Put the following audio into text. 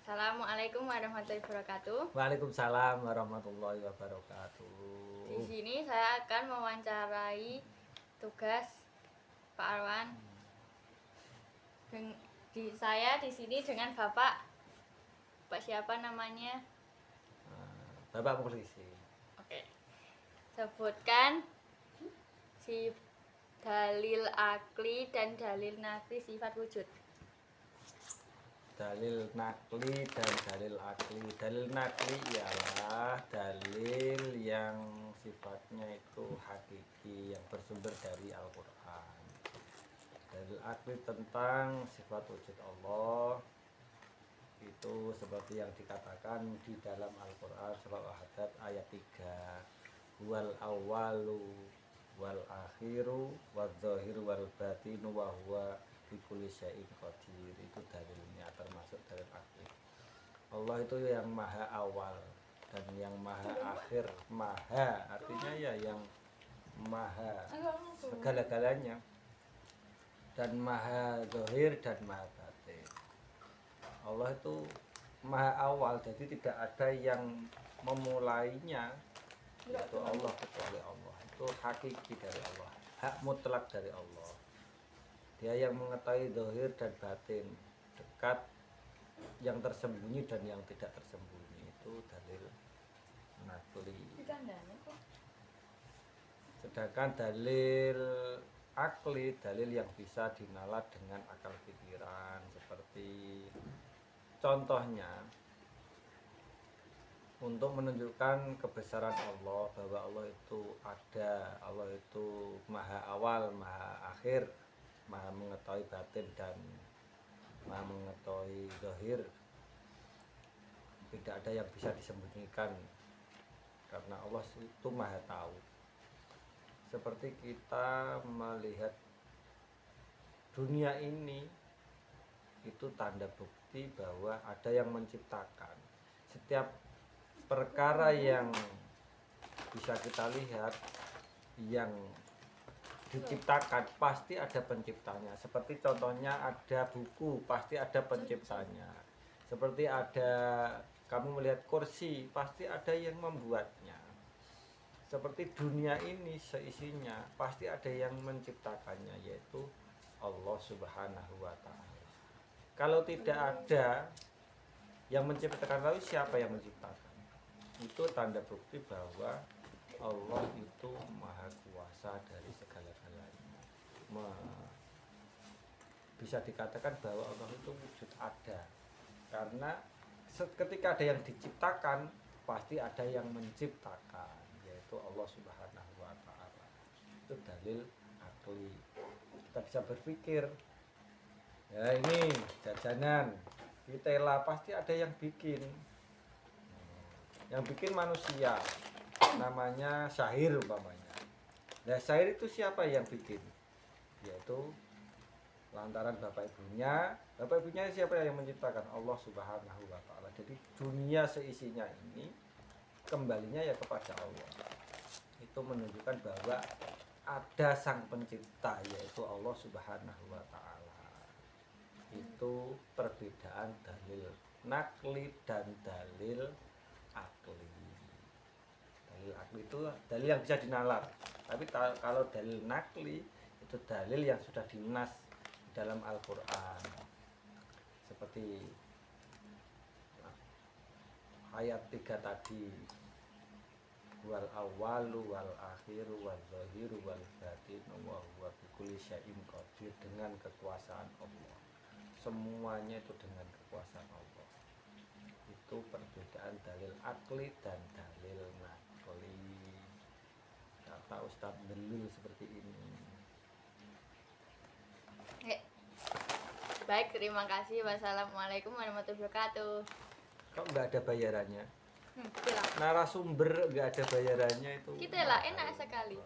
Assalamualaikum warahmatullahi wabarakatuh. Waalaikumsalam warahmatullahi wabarakatuh. Di sini saya akan mewawancarai tugas Pak Arwan. Saya di sini dengan Bapak siapa namanya? Bapak Polisi. Oke. Sebutkan si dalil akli dan dalil nakli sifat wujud. Dalil nakli dan dalil akli. Dalil nakli ialah dalil yang sifatnya itu hakiki, yang bersumber dari Al-Quran. Dalil akli tentang sifat wujud Allah itu seperti yang dikatakan di dalam Al-Quran surah Al-Hadid ayat 3, huwal awwalu wal akhiru wal zahiru wal batinu wa huwa bikulli syai'in qadir. Itu dalilnya, termasuk dalil akli. Allah itu yang maha awal dan yang maha akhir. Maha artinya ya yang maha segala-galanya, dan maha zahir dan maha batin. Allah itu maha awal, jadi tidak ada yang memulainya, yaitu Allah kecuali Allah. Itu hakiki dari Allah, hak mutlak dari Allah. Dia yang mengetahui zahir dan batin, dekat, yang tersembunyi dan yang tidak tersembunyi. Itu dalil nakli. Sedangkan dalil akli, dalil yang bisa dinalar dengan akal pikiran. Seperti contohnya, untuk menunjukkan kebesaran Allah, bahwa Allah itu ada, Allah itu maha awal, maha akhir, maha mengetahui batin dan maha mengetahui zahir. Tidak ada yang bisa disembunyikan karena Allah itu maha tahu. Seperti kita melihat dunia ini, itu tanda bukti bahwa ada yang menciptakan. Setiap perkara yang bisa kita lihat yang diciptakan pasti ada penciptanya. Seperti contohnya ada buku, pasti ada penciptanya. Seperti ada kamu melihat kursi, pasti ada yang membuatnya. Seperti dunia ini seisinya pasti ada yang menciptakannya, yaitu Allah Subhanahu wa Ta'ala. Kalau tidak ada yang menciptakan, lalu siapa yang menciptakan? Itu tanda bukti bahwa Allah itu maha kuasa dari segala-galanya. Bisa dikatakan bahwa Allah itu wujud ada, karena ketika ada yang diciptakan pasti ada yang menciptakan, yaitu Allah Subhanahu wa Ta'ala. Itu dalil akli. Kita bisa berpikir, ya ini jajanan ditela, pasti ada yang bikin. Yang bikin manusia, namanya Syahir umpamanya. Nah, Syahir itu siapa yang bikin? Yaitu lantaran bapak ibunya. Bapak ibunya siapa yang menciptakan? Allah Subhanahu wa Ta'ala. Jadi dunia seisinya ini kembalinya ya kepada Allah. Itu menunjukkan bahwa ada sang pencipta, yaitu Allah Subhanahu wa Ta'ala. Itu perbedaan dalil nakli dan dalil akli. Dalil akli itu dalil yang bisa dinalar. Tapi kalau dalil nakli itu dalil yang sudah dinas dalam Al-Quran. Seperti ayat 3 tadi, wal awwalu wal akhiru wal zahiru wal batinu wa huwa bikulli syai'in qadir. Dengan kekuasaan Allah, semuanya itu dengan kekuasaan Allah. Itu perbedaan dalil akli dan dalil nakli. Kata Ustadz Delul seperti ini. Baik, terima kasih. Wassalamualaikum warahmatullahi wabarakatuh. Kok nggak ada bayarannya? Gitu lah. Narasumber nggak ada bayarannya itu. Gitu lah, enak sekali.